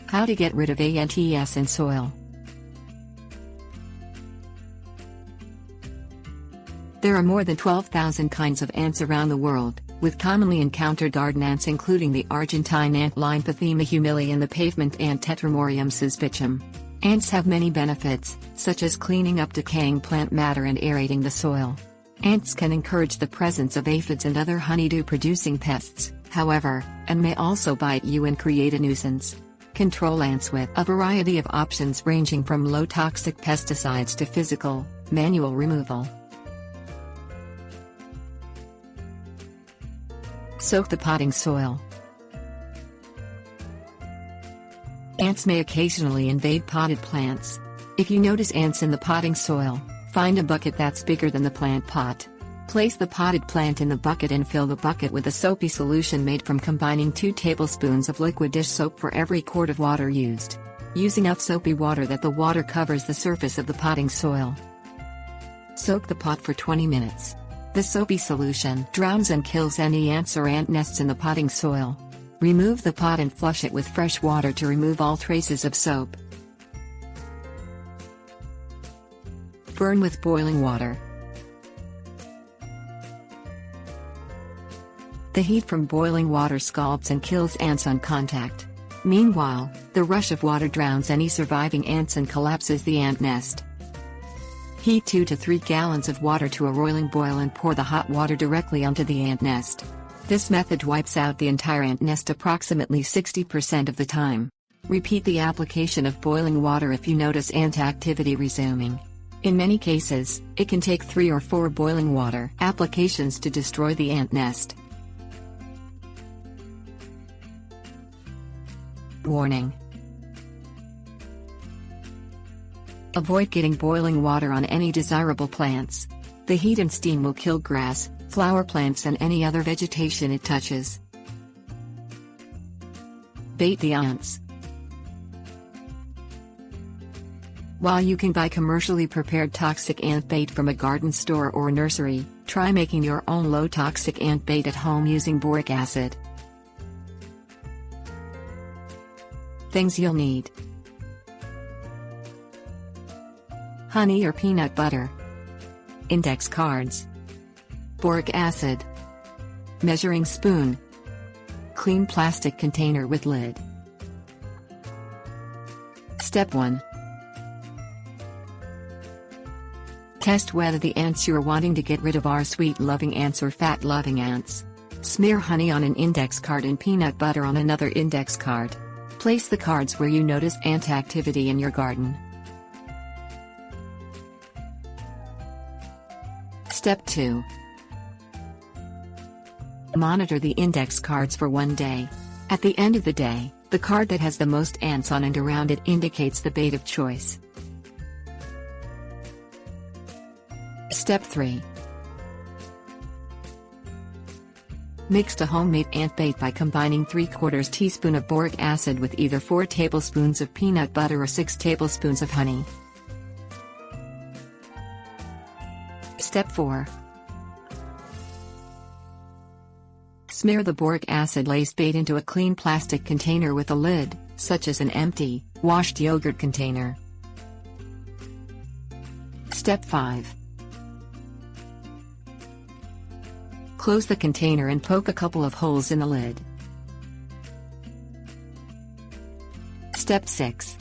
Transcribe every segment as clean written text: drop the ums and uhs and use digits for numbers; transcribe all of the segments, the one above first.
How to get rid of ants in soil. There are more than 12,000 kinds of ants around the world, with commonly encountered garden ants including the Argentine ant Lymphophaema humili and the pavement ant Tetramorium suspicium. Ants have many benefits, such as cleaning up decaying plant matter and aerating the soil. Ants can encourage the presence of aphids and other honeydew-producing pests, however, and may also bite you and create a nuisance. Control ants with a variety of options ranging from low-toxic pesticides to physical, manual removal. Soak the potting soil. Ants may occasionally invade potted plants. If you notice ants in the potting soil, find a bucket that's bigger than the plant pot. Place the potted plant in the bucket and fill the bucket with a soapy solution made from combining 2 tablespoons of liquid dish soap for every quart of water used. Use enough soapy water that the water covers the surface of the potting soil. Soak the pot for 20 minutes. The soapy solution drowns and kills any ants or ant nests in the potting soil. Remove the pot and flush it with fresh water to remove all traces of soap. Burn with boiling water. The heat from boiling water scalds and kills ants on contact. Meanwhile, the rush of water drowns any surviving ants and collapses the ant nest. Heat 2 to 3 gallons of water to a roiling boil and pour the hot water directly onto the ant nest. This method wipes out the entire ant nest approximately 60% of the time. Repeat the application of boiling water if you notice ant activity resuming. In many cases, it can take 3 or 4 boiling water applications to destroy the ant nest. Warning: avoid getting boiling water on any desirable plants. The heat and steam will kill grass, flower plants and any other vegetation it touches. Bait the ants. While you can buy commercially prepared toxic ant bait from a garden store or nursery, try making your own low-toxic ant bait at home using boric acid. Things you'll need: honey or peanut butter, index cards, boric acid, measuring spoon, clean plastic container with lid. Step 1. Test whether the ants you're wanting to get rid of are sweet-loving ants or fat-loving ants. Smear honey on an index card and peanut butter on another index card. Place the cards where you notice ant activity in your garden. Step 2. Monitor the index cards for 1 day. At the end of the day, the card that has the most ants on and around it indicates the bait of choice. Step 3. Mix a homemade ant bait by combining 3/4 teaspoon of boric acid with either 4 tablespoons of peanut butter or 6 tablespoons of honey. Step 4. Smear the boric acid-laced bait into a clean plastic container with a lid, such as an empty, washed yogurt container. Step 5. Close the container and poke a couple of holes in the lid. Step 6.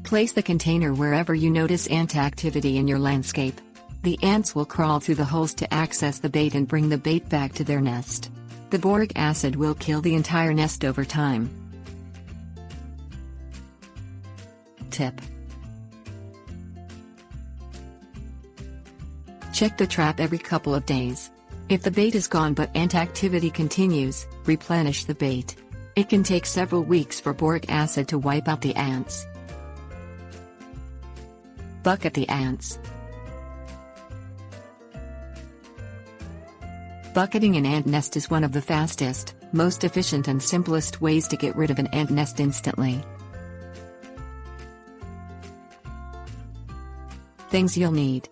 Place the container wherever you notice ant activity in your landscape. The ants will crawl through the holes to access the bait and bring the bait back to their nest. The boric acid will kill the entire nest over time. Tip: check the trap every couple of days. If the bait is gone but ant activity continues, replenish the bait. It can take several weeks for boric acid to wipe out the ants. Bucket the ants. Bucketing an ant nest is one of the fastest, most efficient and simplest ways to get rid of an ant nest instantly. Things you'll need: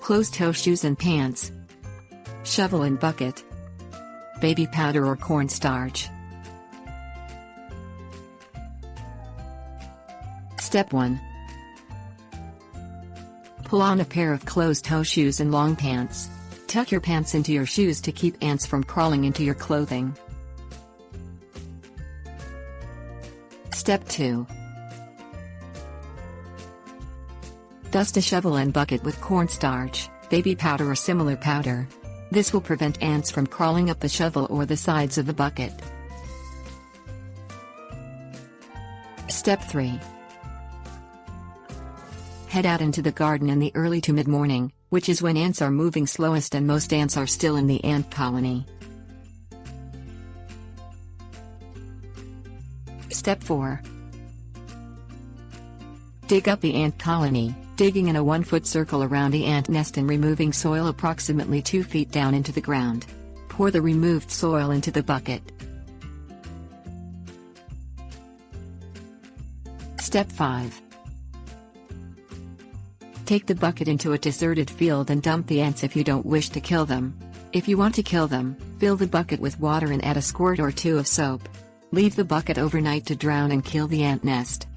closed-toe shoes and pants, shovel and bucket, baby powder or cornstarch. Step 1. Pull on a pair of closed-toe shoes and long pants. Tuck your pants into your shoes to keep ants from crawling into your clothing. Step 2. Dust a shovel and bucket with cornstarch, baby powder or similar powder. This will prevent ants from crawling up the shovel or the sides of the bucket. Step 3. Head out into the garden in the early to mid-morning, which is when ants are moving slowest and most ants are still in the ant colony. Step 4. Dig up the ant colony, digging in a 1-foot circle around the ant nest and removing soil approximately 2 feet down into the ground. Pour the removed soil into the bucket. Step 5. Take the bucket into a deserted field and dump the ants if you don't wish to kill them. If you want to kill them, fill the bucket with water and add a squirt or 2 of soap. Leave the bucket overnight to drown and kill the ant nest.